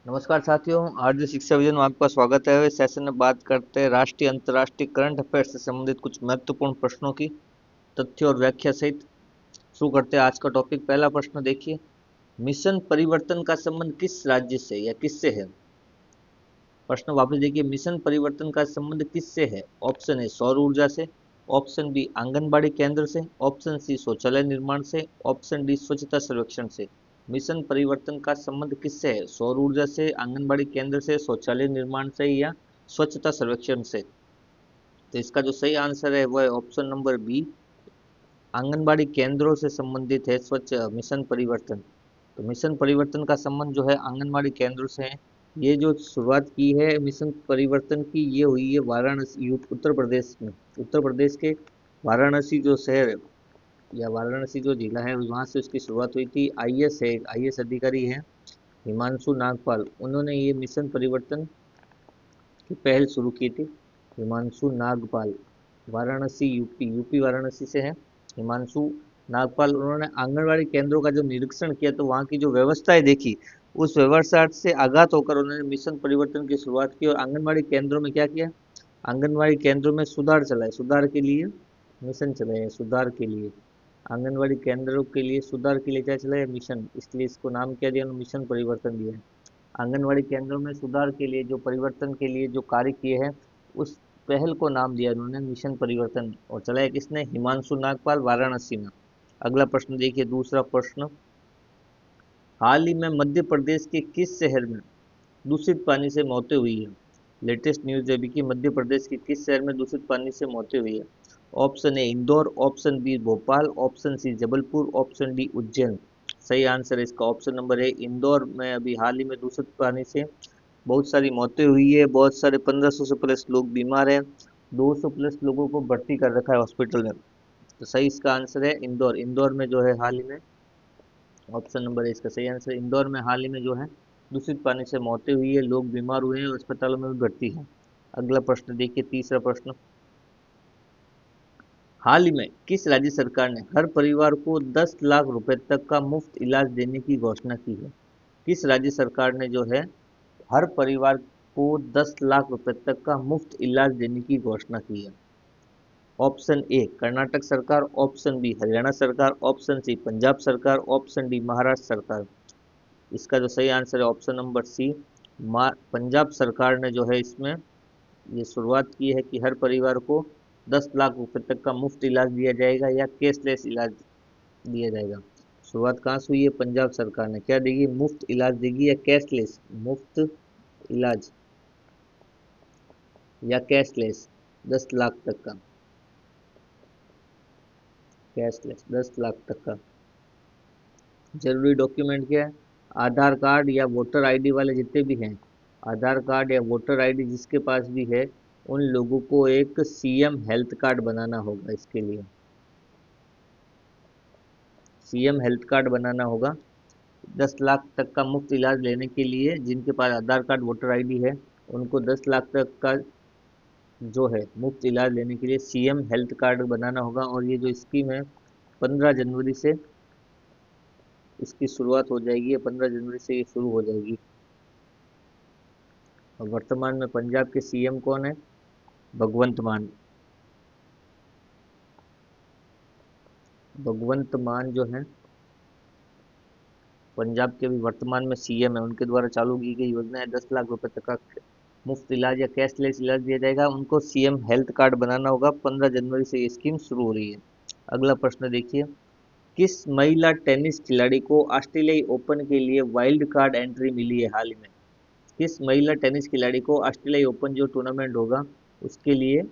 नमस्कार साथियों, आरजे शिक्षा विजन में आपका स्वागत है। इस सेशन में बात करते हैं राष्ट्रीय अंतर्राष्ट्रीय करंट अफेयर्स से संबंधित कुछ महत्वपूर्ण प्रश्नों की तथ्य और व्याख्या सहित। शुरू करते हैं आज का टॉपिक। पहला प्रश्न देखिए, मिशन परिवर्तन का संबंध किस राज्य से या किससे है? प्रश्न वापस देखिए, मिशन परिवर्तन का संबंध किससे है? ऑप्शन ए सौर ऊर्जा से, ऑप्शन बी आंगनबाड़ी केंद्र से, ऑप्शन सी शौचालय निर्माण से, ऑप्शन डी स्वच्छता सर्वेक्षण से। मिशन परिवर्तन का संबंध किससे है? सौर ऊर्जा से, आंगनबाड़ी केंद्र से, शौचालय निर्माण से या स्वच्छता सर्वेक्षण से? तो इसका जो सही आंसर है वह है ऑप्शन नंबर बी, आंगनबाड़ी केंद्रों से संबंधित है स्वच्छ मिशन परिवर्तन। तो मिशन परिवर्तन का संबंध जो है आंगनबाड़ी केंद्रों से है। ये जो शुरुआत की है मिशन परिवर्तन की, ये हुई है वाराणसी उत्तर प्रदेश में। उत्तर प्रदेश के वाराणसी जो शहर है या वाराणसी जो जिला है वहाँ से उसकी शुरुआत हुई थी। आईएएस है, आईएएस अधिकारी है हिमांशु नागपाल, उन्होंने ये मिशन परिवर्तन की पहल शुरू की थी। हिमांशु नागपाल, वाराणसी यूपी वाराणसी से है हिमांशु नागपाल। उन्होंने आंगनबाड़ी केंद्रों का जो निरीक्षण किया तो वहाँ की जो व्यवस्थाएं देखी, उस व्यवस्था से आघात होकर उन्होंने मिशन परिवर्तन की शुरुआत की और आंगनबाड़ी केंद्रों में क्या किया? आंगनबाड़ी केंद्रों में सुधार चलाए, सुधार के लिए मिशन चलाए, सुधार के लिए आंगनबाड़ी केंद्रों के लिए सुधार के लिए क्या चलाया? मिशन। इसलिए इसको नाम क्या दिया? मिशन परिवर्तन दिया है। आंगनवाड़ी केंद्रों में सुधार के लिए जो परिवर्तन के लिए जो कार्य किए हैं, उस पहल को नाम दिया उन्होंने मिशन परिवर्तन, और चलाया किसने? हिमांशु नागपाल, वाराणसी में। अगला प्रश्न देखिए, दूसरा प्रश्न, हाल ही में मध्य प्रदेश के किस शहर में दूषित पानी से मौतें हुई है? लेटेस्ट न्यूज अभी की, मध्य प्रदेश के किस शहर में दूषित पानी से मौतें हुई है? Option A Indore, option B Bhopal, option C Jabalpur, option D Ujjain. सही आंसर है इसका ऑप्शन नंबर है इंदौर में अभी हाल ही में दूषित पानी से बहुत सारी मौतें हुई है। बहुत सारे 1500 से प्लस लोग बीमार हैं, 200 प्लस लोगों को भर्ती कर रखा है हॉस्पिटल में। तो सही इसका आंसर है इंदौर। इंदौर में जो है हाल ही में, ऑप्शन नंबर है इसका सही आंसर, इंदौर में हाल ही में जो है दूषित पानी से मौतें हुई है, लोग बीमार हुए हैं और अस्पतालों में भी भर्ती हैं। अगला प्रश्न देखिए, तीसरा प्रश्न, हाल ही में किस राज्य सरकार ने हर परिवार को 10 लाख रुपए तक का मुफ्त इलाज देने की घोषणा की है? किस राज्य सरकार ने जो है हर परिवार को 10 लाख रुपए तक का मुफ्त इलाज देने की घोषणा की है? ऑप्शन ए कर्नाटक सरकार, ऑप्शन बी हरियाणा सरकार, ऑप्शन सी पंजाब सरकार, ऑप्शन डी महाराष्ट्र सरकार। इसका जो सही आंसर है ऑप्शन नंबर सी, पंजाब सरकार ने जो है इसमें ये शुरुआत की है कि हर परिवार को 10 लाख रुपए तक का मुफ्त इलाज दिया जाएगा या कैशलेस इलाज दिया जाएगा। शुरुआत कहाँ से हुई है? पंजाब सरकार ने क्या देगी? मुफ्त इलाज देगी या कैशलेस? मुफ्त इलाज या कैशलेस 10 लाख तक का? कैशलेस 10 लाख तक का। जरूरी डॉक्यूमेंट क्या है? आधार कार्ड या वोटर आईडी वाले जितने भी हैं, आधार कार्ड या वोटर आईडी जिसके पास भी है, उन लोगों को एक सीएम हेल्थ कार्ड बनाना होगा। इसके लिए सीएम हेल्थ कार्ड बनाना होगा। 10 लाख तक का मुफ्त इलाज लेने के लिए जिनके पास आधार कार्ड वोटर आईडी है, उनको 10 लाख तक का जो है मुफ्त इलाज लेने के लिए सीएम हेल्थ कार्ड बनाना होगा। और ये जो स्कीम है 15 जनवरी से इसकी शुरुआत हो जाएगी, 15 जनवरी से ये शुरू हो जाएगी। और वर्तमान में पंजाब के सीएम कौन है? भगवंत मान। भगवंत मान जो है पंजाब के भी वर्तमान में सीएम है, उनके द्वारा चालू की गई योजना है 10 लाख रुपए तक का मुफ्त इलाज या कैशलेस इलाज दिया जाएगा। उनको सीएम हेल्थ कार्ड बनाना होगा। 15 जनवरी से ये स्कीम शुरू हो रही है। अगला प्रश्न देखिए, किस महिला टेनिस खिलाड़ी को ऑस्ट्रेलियाई ओपन के लिए वाइल्ड कार्ड एंट्री मिली है हाल ही में? किस महिला टेनिस खिलाड़ी को ऑस्ट्रेलियाई ओपन जो टूर्नामेंट होगा उसके लिए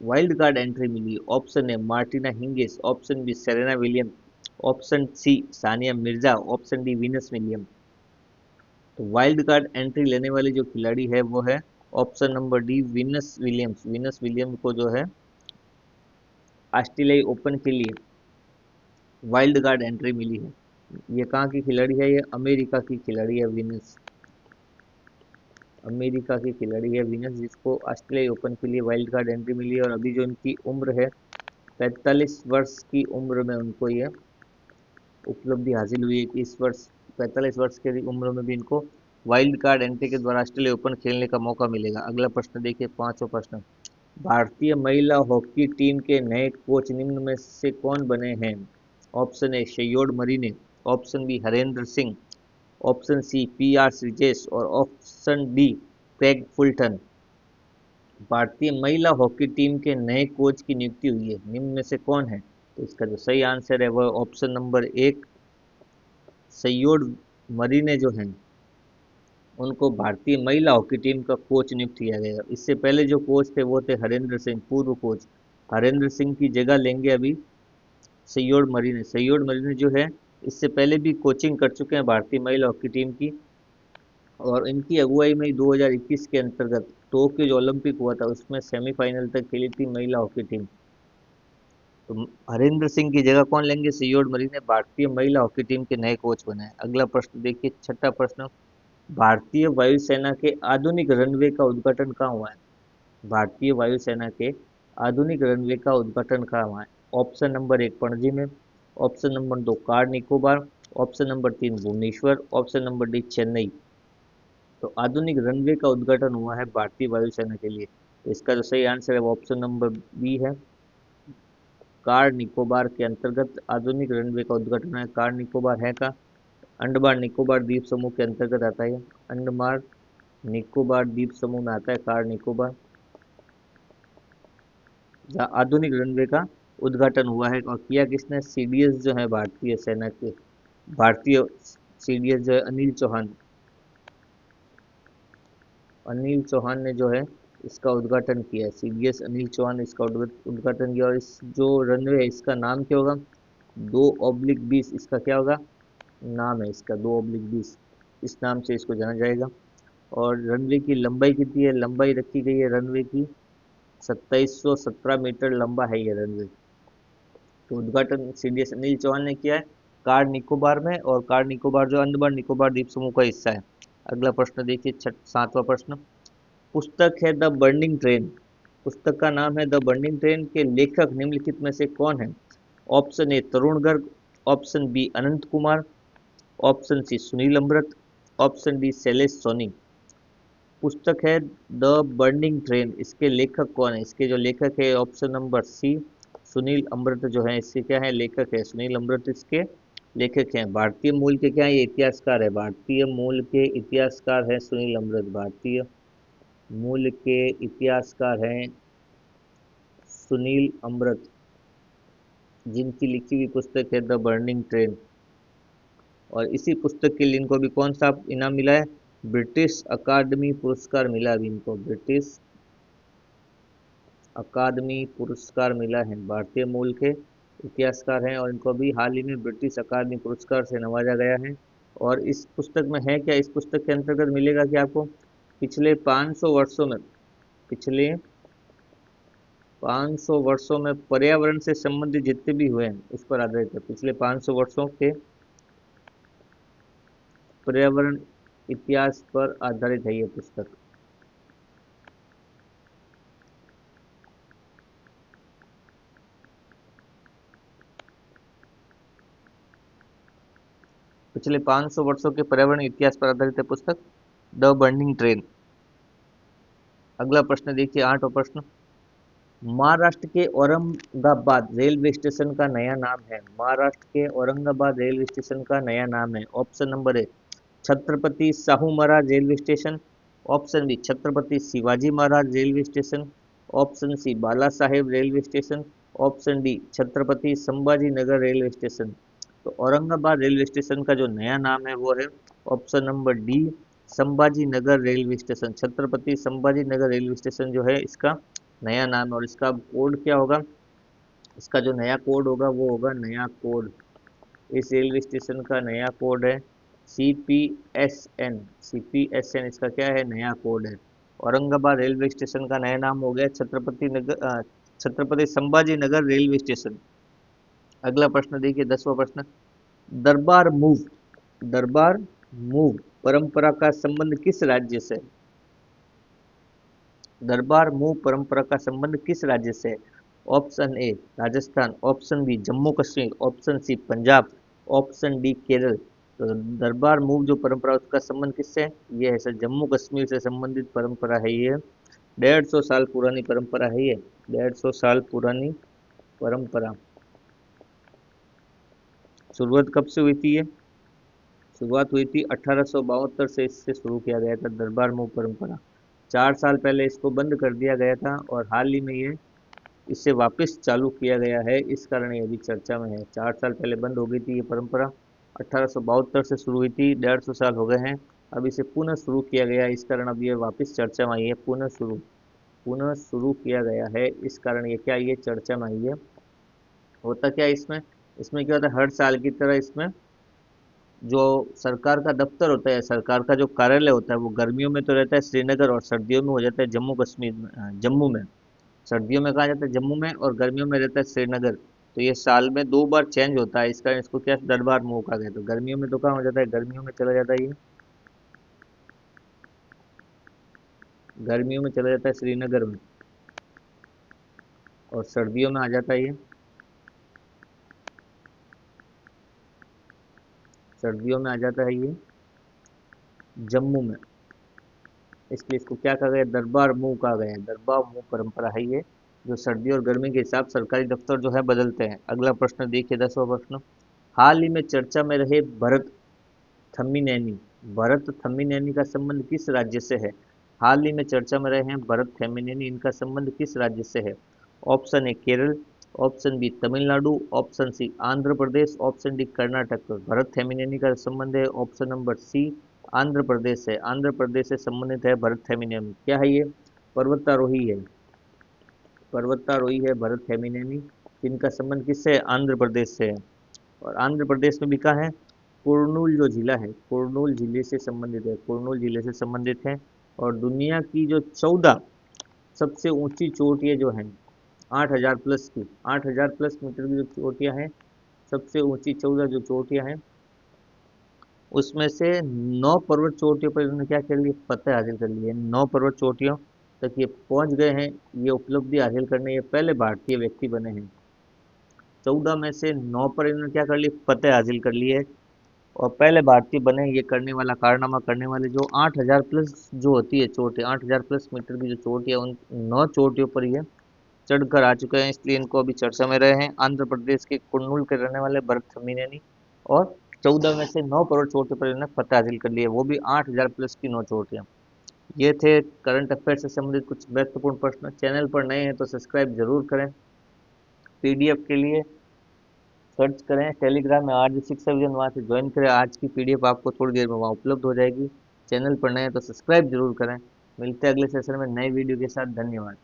वाइल्ड कार्ड एंट्री मिली? ऑप्शन है Martina Hingis, option B Serena William, option C Sania Mirza, option D Venus William. तो वाइल्ड कार्ड एंट्री लेने वाली जो खिलाड़ी है वो है option number D Venus Williams. Venus William को जो है ऑस्ट्रेलियाई ओपन के लिए वाइल्ड कार्ड एंट्री मिली है। ये कहाँ की खिलाड़ी है? ये अमेरिका की खिलाड़ी है वीनस। अमेरिका की खिलाड़ी है वीनस, जिसको ऑस्ट्रेलियाई ओपन के लिए वाइल्ड कार्ड एंट्री मिली है। और अभी जो इनकी उम्र है 45 वर्ष की उम्र में उनको ये उपलब्धि हासिल हुई है कि इस वर्ष 45 वर्ष की उम्र में भी इनको वाइल्ड कार्ड एंट्री के द्वारा ऑस्ट्रेलिया ओपन खेलने का मौका मिलेगा? अगला प्रश्न देखिए, पांचवा प्रश्न। भारतीय महिला हॉकी टीम के नए कोच निम्न में से कौन बने हैं? Option A Sjoerd Marijne, option B Harendra Singh, option C P R Sreejesh और ऑप्शन डी क्रेग फुलटन। भारतीय महिला हॉकी टीम के नए कोच की नियुक्ति हुई है, निम्न में से कौन है? तो इसका जो सही आंसर है वह ऑप्शन नंबर एक सैयोड मरीने जो हैं उनको भारतीय महिला हॉकी टीम का कोच नियुक्त किया गया। इससे पहले जो कोच थे वो थे हरेंद्र सिंह, पूर्व कोच। हरेंद्र सिंह की जगह लेंगे अभी सैयोड मरीने। सैयोड मरीने जो है इससे पहले भी कोचिंग कर चुके हैं भारतीय महिला हॉकी टीम की, और इनकी अगुवाई में 2021 के अंतर्गत टोक्यो जो ओलंपिक हुआ था उसमें सेमीफाइनल तक खेली थी महिला हॉकी टीम। तो हरेंद्र सिंह की जगह कौन लेंगे? सियोड मरी ने भारतीय महिला हॉकी टीम के नए कोच बने हैं। अगला प्रश्न देखिए, छठा प्रश्न। भारतीय वायुसेना के आधुनिक रनवे का उद्घाटन कहाँ हुआ है? भारतीय वायुसेना के आधुनिक रनवे का उद्घाटन कहाँ हुआ है? ऑप्शन नंबर एक पणजी में, ऑप्शन नंबर दो कार निकोबार, ऑप्शन नंबर तीन Bhubaneswar, option number D Chennai. तो आधुनिक रनवे का उद्घाटन हुआ है भारतीय वायुसेना के लिए। तो इसका जो सही आंसर है वो ऑप्शन नंबर बी है, कार निकोबार के अंतर्गत आधुनिक रनवे का उद्घाटन है। कार निकोबार है का अंडमान निकोबार द्वीप समूह के अंतर्गत आता है। अंडमान निकोबार द्वीप समूह में आता है कार निकोबार, जहाँ आधुनिक रनवे का उद्घाटन हुआ है। और किया किसने? सीडीएस जो है भारतीय सेना के, भारतीय सीडीएस जो है अनिल चौहान ने जो है इसका उद्घाटन किया है। सीडीएस अनिल चौहान ने इसका उद्घाटन किया। और इस जो रनवे है इसका नाम क्या होगा? 2/20, इसका क्या होगा नाम है इसका? 2/20 इस नाम से इसको जाना जाएगा। और रनवे की लंबाई कितनी है? लंबाई रखी गई है रनवे की 2717 मीटर लंबा है ये रनवे। तो उद्घाटन सीडीएस अनिल चौहान ने किया है कार निकोबार में, और कार निकोबार जो अंडमान निकोबार द्वीप समूह का हिस्सा है। अगला प्रश्न देखिए, सातवां प्रश्न। पुस्तक है द बर्निंग ट्रेन, पुस्तक का नाम है द बर्निंग ट्रेन के लेखक निम्नलिखित में से कौन है? Option A Tarun Garg, option B Anant Kumar, option C Sunil Amrit, option D Shailesh Soni. पुस्तक है द बर्निंग ट्रेन, इसके लेखक कौन है? इसके जो लेखक है ऑप्शन नंबर सी सुनील अमृत जो है इसके क्या है? लेखक है सुनील अमृत इसके लेखक हैं। भारतीय मूल के क्या है? ये इतिहासकार है, भारतीय मूल के इतिहासकार है सुनील अमृत, भारतीय मूल के इतिहासकार हैं सुनील अमृत, जिनकी लिखी हुई पुस्तक है द बर्निंग ट्रेन। और इसी पुस्तक के लिए इनको अभी कौन सा इनाम मिला है? ब्रिटिश अकादमी पुरस्कार मिला अभी इनको, ब्रिटिश अकादमी पुरस्कार मिला है। भारतीय मूल के इतिहासकार हैं और इनको अभी हाल ही में ब्रिटिश अकादमी पुरस्कार से नवाजा गया है। और इस पुस्तक में है क्या? इस पुस्तक के अंतर्गत मिलेगा कि आपको पिछले 500 वर्षों में, पिछले 500 वर्षों में पर्यावरण से संबंधित जितने भी हुए हैं उस पर आधारित है। पिछले 500 वर्षों के पर्यावरण इतिहास पर आधारित है ये पुस्तक। पिछले 500 वर्षों के पर्यावरण इतिहास पर आधारित है पुस्तक द बर्निंग ट्रेन। अगला प्रश्न देखिए, आठवां प्रश्न। महाराष्ट्र के औरंगाबाद रेलवे स्टेशन का नया नाम है? महाराष्ट्र के औरंगाबाद रेलवे स्टेशन का नया नाम है। Option number A Chhatrapati Sahu Maharaj railway station, option B Chhatrapati Shivaji Maharaj railway station, option C Bala Saheb railway station, option D Chhatrapati Sambhaji Nagar railway station. तो औरंगाबाद रेलवे स्टेशन का जो नया नाम है वो है option number D Sambhaji Nagar railway station. Chhatrapati Sambhaji Nagar railway station जो है इसका नया नाम है। और इसका कोड क्या होगा? इसका जो नया कोड होगा वो होगा नया कोड, इस रेलवे स्टेशन का नया कोड है CPSN। CPSN इसका क्या है? नया कोड है। औरंगाबाद रेलवे स्टेशन का नया नाम हो गया छत्रपति संभाजी नगर रेलवे स्टेशन। अगला प्रश्न देखिए, 10वां प्रश्न। दरबार मूव, दरबार मूव परंपरा का संबंध किस राज्य से? दरबार मूव परंपरा का संबंध किस राज्य से है? Option A Rajasthan, option B Jammu Kashmir, option C Punjab, option D Kerala. तो दरबार मूव जो परंपरा उसका संबंध किससे है? ये है सर जम्मू कश्मीर से संबंधित परंपरा है ये। 150 साल पुरानी परंपरा है ये। 150 साल पुरानी परंपरा। शुरुआत कब से हुई थी ये? शुरुआत हुई थी 1872 से, इससे शुरू किया गया था दरबार मूव परंपरा। 4 साल पहले इसको बंद कर दिया गया था और हाल ही में ये इसे वापस चालू किया गया है, इस कारण ये अभी चर्चा में है। 4 साल पहले बंद हो गई थी ये परंपरा, 1872 से शुरू हुई थी, 150 साल हो गए हैं। अब इसे पुनः शुरू किया गया, इस कारण अब ये वापस चर्चा में आई है। पुनः शुरू किया गया है, इस कारण ये क्या, ये चर्चा में आई है। होता क्या है इसमें? इसमें क्या होता है, हर साल की तरह इसमें जो सरकार का दफ्तर होता है, सरकार का जो कार्यालय होता है, वो गर्मियों में तो रहता है श्रीनगर और सर्दियों में हो जाता है जम्मू कश्मीर में, जम्मू में। सर्दियों में कहा जाता है जम्मू में और गर्मियों में रहता है श्रीनगर। तो ये साल में 2 बार चेंज होता है, इस कारण इसको क्या दरबार मूव कहा गया। तो गर्मियों में तो कहाँ हो जाता है, गर्मियों में चला जाता है ये, गर्मियों में चला जाता है श्रीनगर में, और सर्दियों में आ जाता है ये, सर्दियों में आ जाता है ये जम्मू में। इसलिए इसको क्या कहा गया, दरबार मूव कहा गया है। दरबार मूव परंपरा है ये, जो सर्दी और गर्मी के हिसाब सरकारी दफ्तर जो है बदलते हैं। अगला प्रश्न देखिए, 10वां प्रश्न। हाल ही में चर्चा में रहे भरत थम्मीनैनी। भरत थम्मीनैनी का संबंध किस राज्य से है? हाल ही में चर्चा में रहे हैं भरत थम्मीनैनी, इनका संबंध किस राज्य से है? Option A Kerala, option B Tamil Nadu, option C Andhra Pradesh, option D Karnataka. Bharat Thamminaini का संबंध है option number C, Andhra Pradesh से। आंध्र प्रदेश से संबंधित है भरत थम्मीनैनी। क्या है ये? पर्वतारोही है, पर्वतारोही है भरत थम्मीनैनी। इनका संबंध किससे है? आंध्र प्रदेश से है। और आंध्र प्रदेश में भी कहाँ है? कुर्नूल जो जिला है, कुर्नूल जिले से संबंधित है, कुर्नूल जिले से संबंधित है। और दुनिया की जो 14 सबसे ऊंची चोटियाँ जो हैं, 8,000 प्लस की, 8,000 प्लस मीटर की जो चोटियाँ हैं, सबसे ऊंची 14 जो चोटियाँ हैं, उसमें से 9 पर्वत चोटियों पर इन्होंने क्या कर लिया, फतह हासिल कर ली है। 9 पर्वत चोटियों तक ये पहुंच गए हैं। ये उपलब्धि हासिल करने ये पहले भारतीय व्यक्ति बने हैं। 14 में से 9 पर इन्होंने क्या कर ली, फतह हासिल कर ली है। और पहले भारतीय बने ये करने वाला, कारनामा करने वाले। जो 8,000 प्लस जो होती है चोटी, 8,000 प्लस मीटर की जो चोटी है, उन 9 चोटियों पर ये चढ़कर आ चुके हैं, इसलिए इनको अभी चर्चा में रहे हैं। आंध्र प्रदेश के कुर्नूल के रहने वाले भरत थम्मीनैनी। और 14 में से 9 करोड़ चोटियों पर इन्होंने फतह हासिल कर ली है, वो भी 8,000 प्लस की 9 चोटियां। ये थे करंट अफेयर से संबंधित कुछ महत्वपूर्ण प्रश्न। चैनल पर नए हैं तो सब्सक्राइब जरूर करें। पीडीएफ के लिए सर्च करें टेलीग्राम में आज शिक्षा विजन, वहाँ से ज्वाइन करें। आज की पीडीएफ आपको थोड़ी देर में वहाँ उपलब्ध हो जाएगी। चैनल पर नए हैं तो सब्सक्राइब जरूर करें। मिलते हैं अगले सेशन में नए वीडियो के साथ। धन्यवाद।